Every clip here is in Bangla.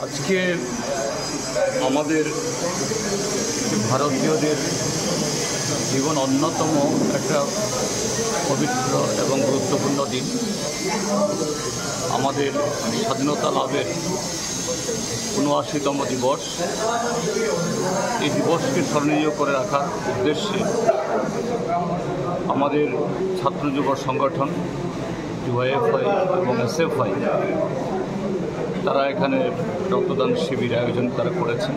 আজকে আমাদের ভারতীয়দের জীবন অন্যতম একটা পবিত্র এবং গুরুত্বপূর্ণ দিন। আমাদের স্বাধীনতা লাভের ৭৯তম দিবস। এই দিবসকে স্মরণীয় করে রাখার উদ্দেশ্যে আমাদের ছাত্র যুব সংগঠন ইউআইএফআই এবং এসএফআই তারা এখানে রক্তদান শিবির আয়োজন তারা করেছেন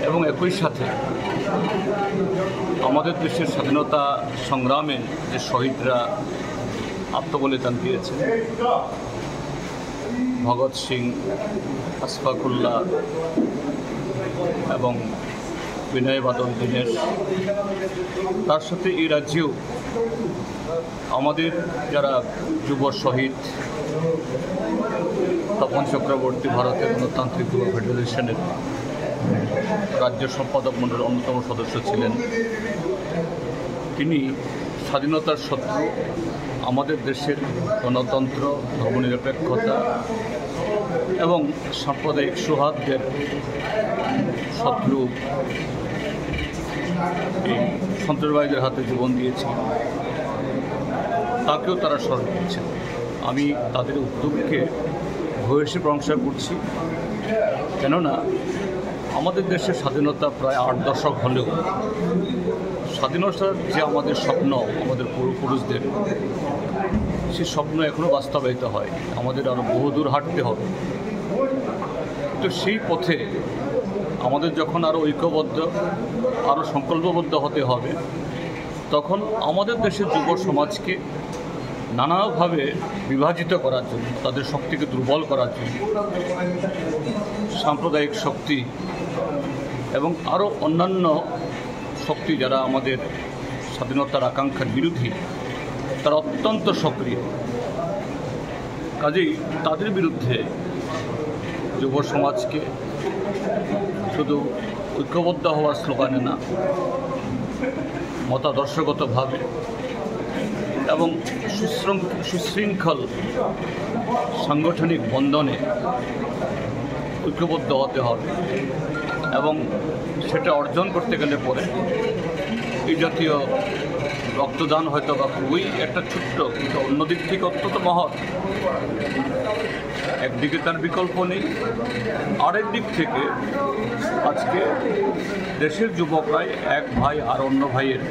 এবং একই সাথে আমাদের দেশের স্বাধীনতা সংগ্রামে যে শহীদরা আত্মবলিদান দিয়েছেন, ভগৎ সিং, আশফাকুল্লাহ এবং বিনয় বাদল দীনেশ, তার সাথে এই রাজ্যেও আমাদের যারা যুব শহীদ, তপন চক্রবর্তী ভারতের গণতান্ত্রিক যুব ফেডারেশনের রাজ্য সম্পাদক মণ্ডলের অন্যতম সদস্য ছিলেন। তিনি স্বাধীনতার শত্রু, আমাদের দেশের গণতন্ত্র, ধর্মনিরপেক্ষতা এবং সাম্প্রদায়িক সৌহার্দ্যের শত্রু এই সন্ত্রাসবাদীদের হাতে জীবন দিয়েছিলেন। তাকেও তারা স্মরণ করেছেন। আমি তাদের উদ্যোগকে ভূয়সী প্রশংসা করছি, কেননা আমাদের দেশের স্বাধীনতা প্রায় ৮ দশক হলেও স্বাধীনতার যে আমাদের স্বপ্ন, আমাদের পূর্বপুরুষদের, সেই স্বপ্ন এখনও বাস্তবায়িত হয়। আমাদের আরও বহুদূর হাঁটতে হবে। তো সেই পথে আমাদের যখন আরও ঐক্যবদ্ধ, আরও সংকল্পবদ্ধ হতে হবে, তখন আমাদের দেশের যুব সমাজকে নানাভাবে বিভাজিত করার জন্য, তাদের শক্তিকে দুর্বল করার জন্য সাম্প্রদায়িক শক্তি এবং আরও অন্যান্য শক্তি যারা আমাদের স্বাধীনতার আকাঙ্ক্ষার বিরোধী, তারা অত্যন্ত সক্রিয়। কাজেই তাদের বিরুদ্ধে যুব সমাজকে শুধু ঐক্যবদ্ধ হওয়ার স্লোগানে না, মতাদর্শগতভাবে এবং সুশৃঙ্খল সাংগঠনিক বন্ধনে ঐক্যবদ্ধ হতে হবে। এবং সেটা অর্জন করতে গেলে পরে এই জাতীয় রক্তদান হয়তো বা খুবই একটা ছোট্ট, কিন্তু অন্যদিক থেকে অত্যন্ত মহৎ। একদিকে তার বিকল্প নেই, আরেক দিক থেকে আজকে দেশের যুবকরাই এক ভাই আর অন্য ভাইয়ের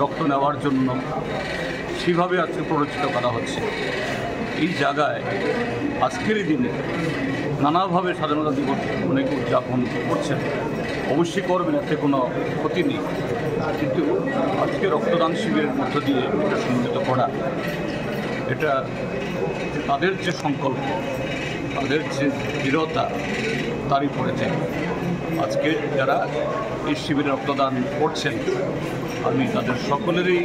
রক্ত নেওয়ার জন্য সেভাবে আজকে প্ররোচিত করা হচ্ছে। এই জায়গায় আজকের এই দিনে নানাভাবে স্বাধীনতা দিবস অনেকে উদযাপন করছেন, অবশ্যই করবেন, এতে কোনো ক্ষতি নেই। কিন্তু আজকে রক্তদান শিবিরের মধ্য দিয়ে এটা সম্মিলিত করা, এটা তাদের যে সংকল্প, তাদের যে দৃঢ়তা, তারই পড়েছে। আজকে যারা এই শিবিরে রক্তদান করছেন, আমি তাদের সকলেরই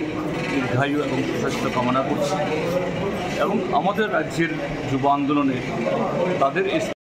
দীর্ঘায়ু এবং সুস্বাস্থ্য কামনা করছি এবং আমাদের রাজ্যের যুব আন্দোলনে তাদের